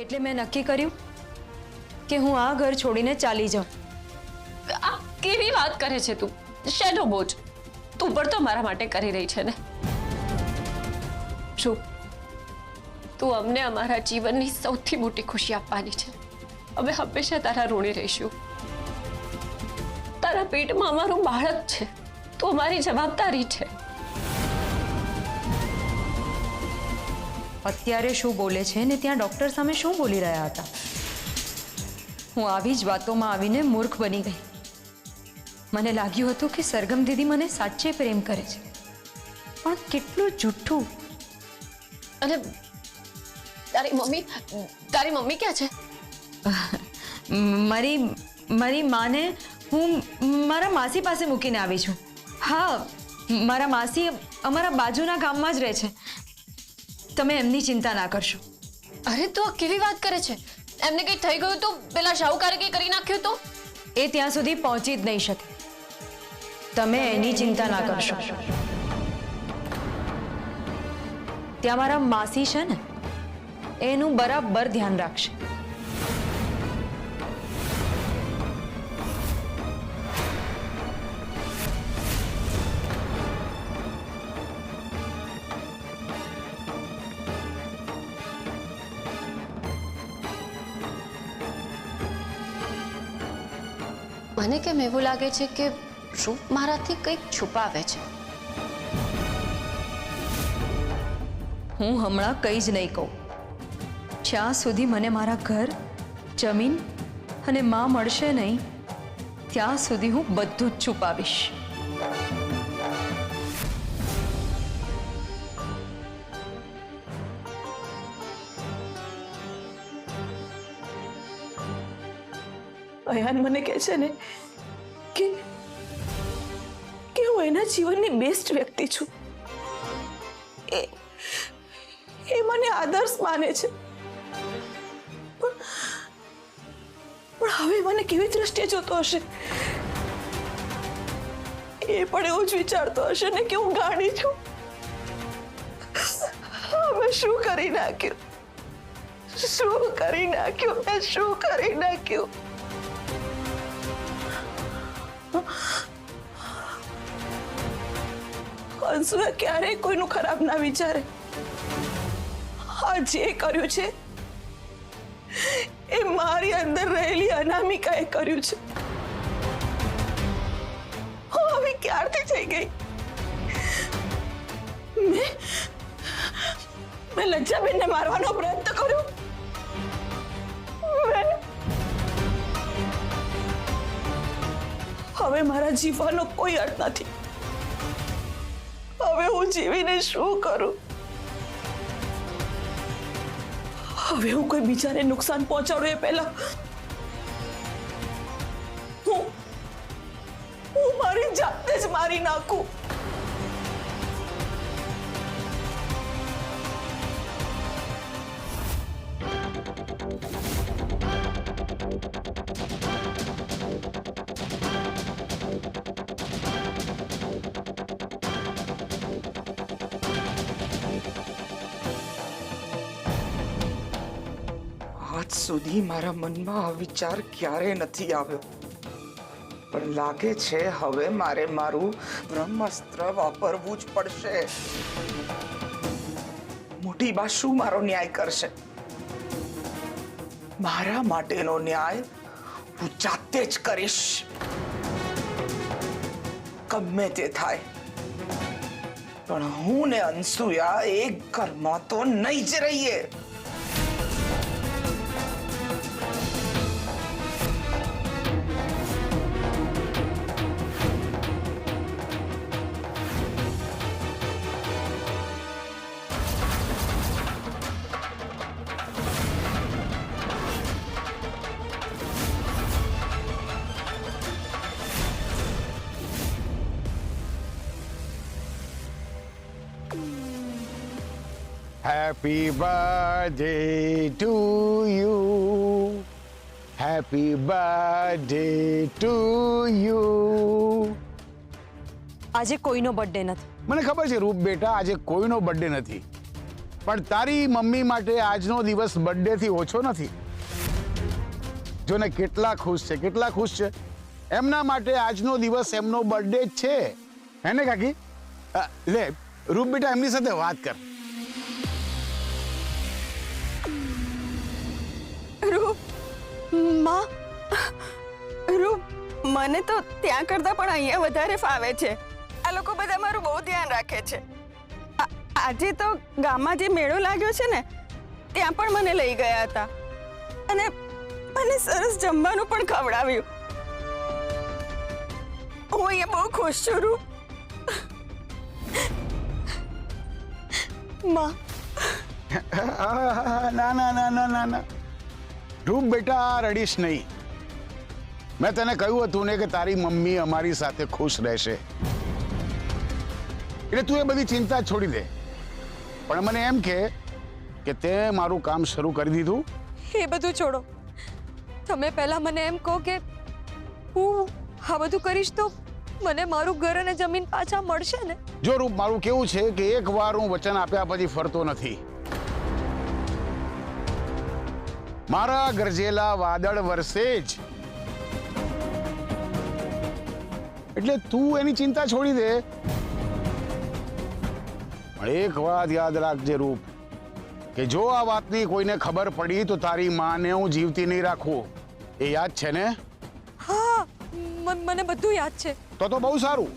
એટલે મેં નક્કી કર્યું કે હું આ ઘર છોડીને ચાલી જાઉં. આ કેવી વાત કરે છે તું? શેનો બોજ તું પણ તો મારા માટે કરી રહી છે ને. શું તું અમને અમારા જીવનની સૌથી મોટી ખુશી આપવાની છે? અમે હંમેશા તારા ઋણી રહીશું. તારા પેટમાં અમારું બાળક છે, તો અમારી જવાબદારી છે. અત્યારે શું બોલે છે ને ત્યાં ડોક્ટર સામે શું બોલી રહ્યા હતા? હું આવી જ વાતોમાં આવીને મૂર્ખ બની ગઈ. મને લાગ્યું હતું કે સરગમ દીદી મને સાચે પ્રેમ કરે છે, પણ કેટલું જૂઠું. અને તારી મમ્મી ક્યાં છે? મારી માને હું મારા માસી પાસે મૂકીને આવી છું. હા, મારા માસી અમારા બાજુના ગામમાં જ રહે છે. તમે એમની ચિંતા ના કરશો. અરે તું આ કેવી વાત કરે છે? એમને કંઈ થઈ ગયું તો પેલા શાહુકારે કંઈ કરી નાખ્યું તો? એ ત્યાં સુધી પહોંચી જ નહીં શકે. તમે એની ચિંતા ના કરશો. ત્યાં મારા માસી છે ને, એનું બરાબર ધ્યાન રાખશે. મને કેમ એવું લાગે છે કે રૂપ મારાથી કંઈક છુપાવે છે. હું હમણાં કંઈ જ નહીં કહું. જ્યાં સુધી મને મારા ઘર, જમીન અને માં મળશે નહીં, ત્યાં સુધી હું બધું જ છુપાવીશ. અયાન મને કહે છે ને કે હું એના જીવનની બેસ્ટ વ્યક્તિ છું. એ મને આદર્શ માને છે, પણ હવે મને કેવી દ્રષ્ટિએ જોતો હશે? એ પણ એવું જ વિચારતો હશે ને કે હું ગાંડી છું. અમે શું કરી નાખ્યું? મેં શું કરી નાખ્યું? અંશુએ ક્યારેય કોઈનું ખરાબ ના વિચારે. આ જે કર્યું છે એ મારી અંદર રહેલી અનામિકાએ કર્યું છે. હું હવે ક્યારથી થઈ ગઈ? મેં લજ્જાબેનને મારવાનો પ્રયત્ન કર્યો. હવે મારા જીવવાનો કોઈ અર્થ નથી. હવે હું જીવીને શું કરું? હવે હું કોઈ બીજાને નુકસાન પહોંચાડું એ પહેલા હું મારી જાતે જ મારી નાખું. આજ સુધી મારા મનમાં આ વિચાર ક્યારે નથી આવ્યો, પણ લાગે છે હવે મારે મારું બ્રહ્માસ્ત્ર વાપરવું જ પડશે. મોટી બા શું મારો ન્યાય કરશે? મારા માટેનો ન્યાય હું જાતે જ કરીશ. ગમે તે થાય, પણ હું ને અનસુયા એક ઘરમાં તો નહીં જ રહીએ. Happy birthday to you. Happy birthday to you. આજે કોઈનો બર્થડે નથી. મને ખબર છે રૂપ બેટા, આજે કોઈનો બર્થડે નથી, પણ તારી મમ્મી માટે આજનો દિવસ બર્થડે થી ઓછો નથી. જો ને કેટલા ખુશ છે, કેટલા ખુશ છે. એમના માટે આજનો દિવસ એમનો બર્થડે જ છે, હે ને કાકી? લે રૂપ બેટા, એમની સાથે વાત કર. રૂપ, માં, રૂપ, મને તો ત્યાં કરતા પણ અહીંયા વધારે ફાવે છે. આ લોકો બધા મારું બહુ ધ્યાન રાખે છે. આજે તો ગામમાં જે મેળો લાગ્યો છે ને, ત્યાં પણ મને લઈ ગયા હતા અને મને સરસ જમવાનું પણ ખવડાવ્યું. હું અહીંયા બહુ ખુશ છું રૂપ. માં, ના ના ના ના ના ના રૂપ બેટા, રડીશ નહીં. મેં તને કહ્યું હતું ને કે તારી મમ્મી અમારી સાથે ખુશ રહેશે, એટલે તું એ બધી ચિંતા છોડી દે. પણ મને એમ કે તે મારું કામ શરૂ કરી દીધું. એ બધું છોડો. તમે પહેલા મને એમ કહો કે હું આ બધું કરીશ તો મને મારું ઘર અને જમીન પાછા મળશે ને? જો રૂપ, મારું કેવું છે કે એકવાર હું વચન આપ્યા પછી ફરતો નથી. મારા ગરજેલા વાદળ વરસે જ. એટલે તું એની ચિંતા છોડી દે. પણ એક વાત યાદ રાખજે રૂપ, કે જો આ વાતની કોઈને ખબર પડી તો તારી માને હું જીવતી નહીં રાખું. એ યાદ છે ને? હા, મને બધું યાદ છે. તો બહુ સારું.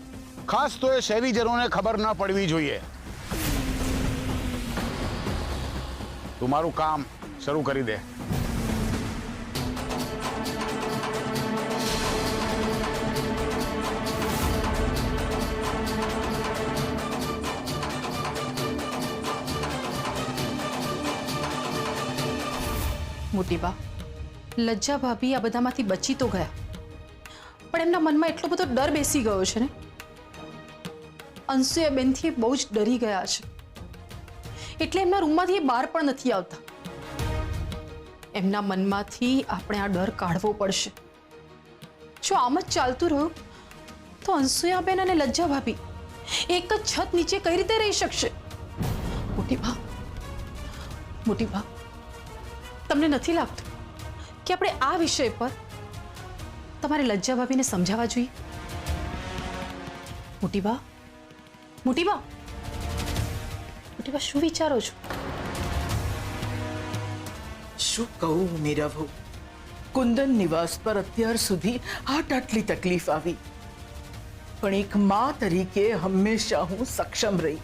ખાસ તો એ શહેરીજનોને ખબર ન પડવી જોઈએ. તું મારું કામ શરૂ કરી દે. મોટી બા, લજ્જા ભાભી આ બધામાંથી બચી તો ગયા, પણ એમના મનમાં એટલો બધો ડર બેસી ગયો છે ને. અંશુયાબેનથી બહુ જ ડરી ગયા છે, એટલે એમના રૂમમાંથી એ બહાર પણ નથી આવતા. એમના મનમાંથી આપણે આ ડર કાઢવો પડશે. જો આમ જ ચાલતું રહ્યું તો અંશુયાબેન અને લજ્જા ભાભી એક જ છત નીચે કઈ રીતે રહી શકશે? મોટી બા, તમને નથી લાગતું કે આપણે આ વિષય પર તમારે લજ્જા ભાભીને સમજાવવા જોઈએ? મોટી બા, શું વિચારો છો? શું કહું મીરા બહુ, કુંદન નિવાસ પર અત્યાર સુધી આટલી તકલીફ આવી, પણ એક મા તરીકે હંમેશા હું સક્ષમ રહી.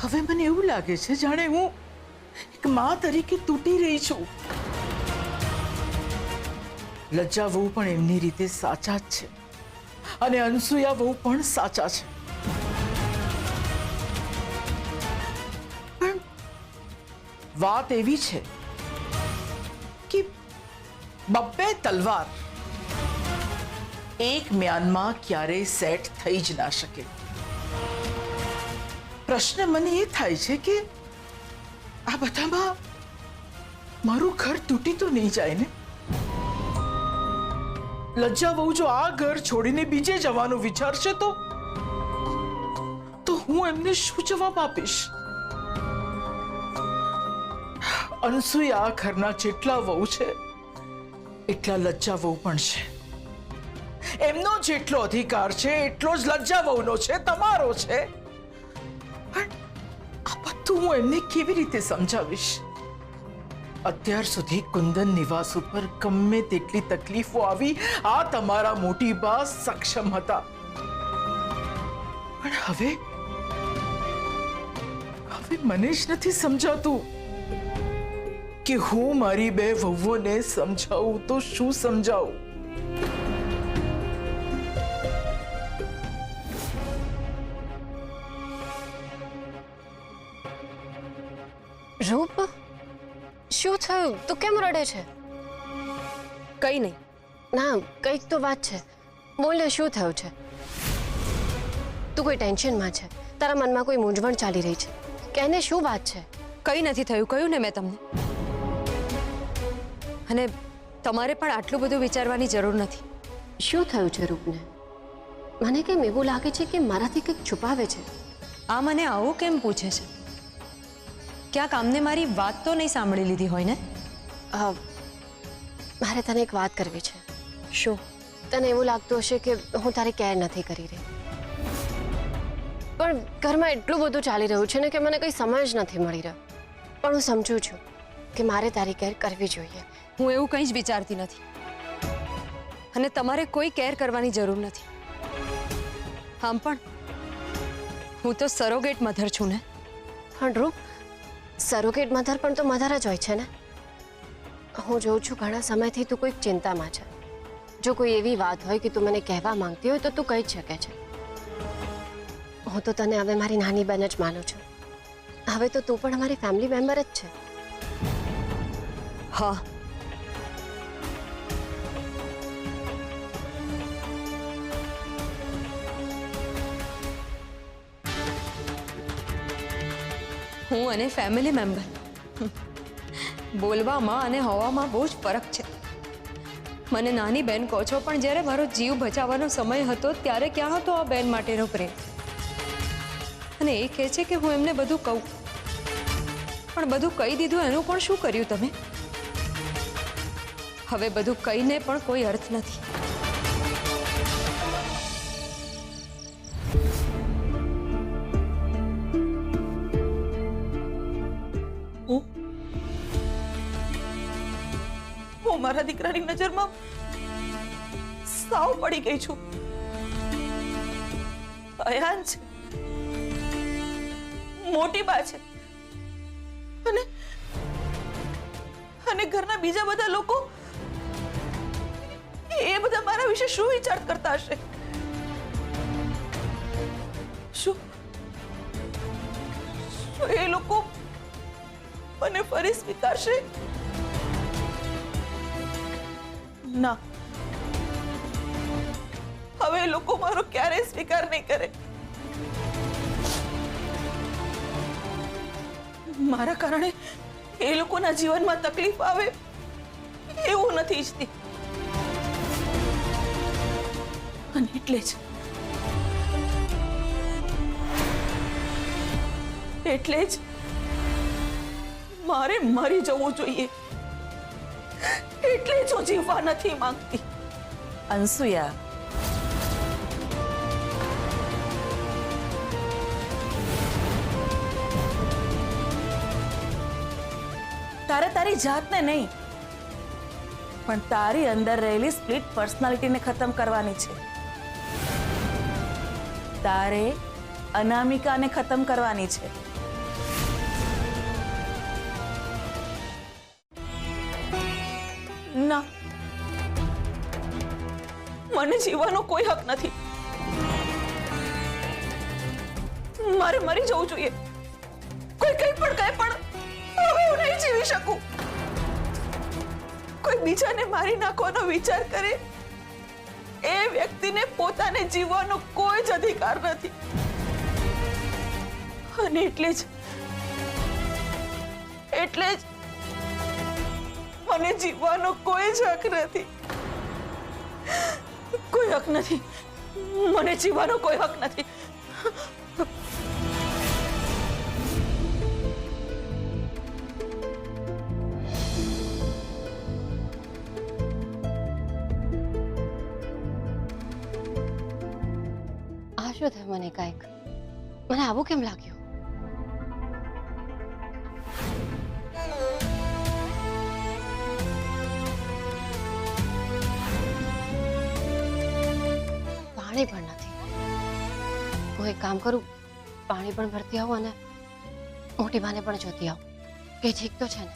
હવે મને એવું લાગે છે જાણે હું એક મા તરીકે તૂટી રહી છું. લજ્જા વહુ પણ એમની રીતે સાચા જ છે અને અનસુયા વહુ પણ સાચા છે. પણ વાત એવી છે કે બબ્બે તલવાર એક મ્યાનમાં ક્યારેય સેટ થઈ જ ના શકે. પ્રશ્ન મને એ થાય છે કે આ બધામાં મારું ઘર તૂટી તો નહીં જાય ને? લજ્જા વહુ જો આ ઘર છોડીને બીજે જવાનું વિચારશે તો હું એમને શું જવાબ આપીશ? અનસુયા આ ઘરના જેટલા વહુ છે એટલા લજ્જા વહુ પણ છે. એમનો જેટલો અધિકાર છે એટલો જ લજ્જા વહુનો છે, તમારો છે. પણ આ બધું હું એમને કેવી રીતે સમજાવીશ? અત્યાર સુધી કુંદન નિવાસ ઉપર ગમે તેટલી તકલીફો આવી, આ તમારા મોટી બા સક્ષમ હતા. પણ હવે મને જ નથી સમજાતું કે હું મારી બે વહુઓને સમજાવું તો શું સમજાવું? રૂપ, શું થયું? તું કેમ રડે છે? કઈ નહીં. ના, કંઈક તો વાત છે. બોલ ને, શું થયું છે? તું કોઈ ટેન્શનમાં છે? તારા મનમાં કોઈ મૂંઝવણ ચાલી રહી છે? કહેને, શું વાત છે? કઈ નથી થયું, કહ્યું ને મેં તમને. અને તમારે પણ આટલું બધું વિચારવાની જરૂર નથી. શું થયું છે રૂપને? મને કેમ એવું લાગે છે કે મારાથી કંઈક છુપાવે છે. આ મને આવું કેમ પૂછે છે? ક્યાંક આમને મારી વાત તો નહીં સાંભળી લીધી હોય ને? મારે તને એક વાત કરવી છે. શું? તને એવું લાગતું હશે કે હું તારી કેર નથી કરી રહી, પણ ઘરમાં એટલું બધું ચાલી રહ્યું છે ને કે મને કંઈ સમય જ નથી મળી રહ્યો. પણ હું સમજુ છું કે મારે તારી કેર કરવી જોઈએ. હું એવું કંઈ જ વિચારતી નથી અને તમારે કોઈ કેર કરવાની જરૂર નથી. આમ પણ હું તો સરોગેટ મધર છું ને. પણ ધ્રુવ, સરોગેટ મધર પણ તો મધર જ હોય છે ને. હું જોઉં છું ઘણા સમયથી તું કોઈક ચિંતામાં છે. જો કોઈ એવી વાત હોય કે તું મને કહેવા માંગતી હોય તો તું કહી જ શકે છે. હું તો તને હવે મારી નાની બહેન જ માનું છું. હવે તો તું પણ અમારી ફેમિલી મેમ્બર જ છે. હા, હું અને ફેમિલી મેમ્બર, બોલવામાં અને હોવામાં બહુ જ ફરક છે. મને નાની બેન કહો છો, પણ જ્યારે મારો જીવ બચાવવાનો સમય હતો ત્યારે ક્યાં હતો આ બેન માટેનો પ્રેમ? અને એ કહે છે કે હું એમને બધું કહું, પણ બધું કહી દીધું એનું પણ શું કર્યું તમે? હવે બધું કહીને પણ કોઈ અર્થ નથી. હું મારા દીકરાની નજરમાં સાવ પડી ગઈ છું. અયાન છે, મોટી બા છે, અને ઘરના બીજા બધા લોકો એ બધા મારા વિશે શું વિચાર કરતા હશે? શું એ લોકો મને ફરી સ્વીકારશે? ના, હવે એ લોકો મારો ક્યારેય સ્વીકાર નહીં કરે. મારા કારણે એ લોકોના જીવનમાં તકલીફ આવે એવું નથી ઈચ્છતી. અને એટલે જ મારે મરી જવું જોઈએ. એટલે જ હું જીવવા નથી માંગતી. અનસુયા, તારે તારી જાતને નહીં, પણ તારી અંદર રહેલી સ્પ્લિટ પર્સનાલિટીને ખતમ કરવાની છે. તારે અનામિકાને ખતમ કરવાની છે. ના, મને જીવવાનો કોઈ હક નથી. મારે મરી જવું જોઈએ. કોઈ કંઈ પણ કહે, પણ હવે હું નહીં જીવી શકું. કોઈ બીજાને મારી નાખવાનો વિચાર કરે એ વ્યક્તિને પોતાને જીવવાનો કોઈ જ અધિકાર નથી. અને એટલે જ મને જીવવાનો કોઈ જ હક નથી. કોઈ હક નથી. મને જીવવાનો કોઈ હક નથી. આ શું થયું મને કાંઈક? મને આવું કેમ લાગ્યું? પાણી પણ નથી. હું એક કામ કરું, પાણી પણ ભરતી આવું અને મોટી બાને પણ જોતી આવું કે ઠીક તો છે ને.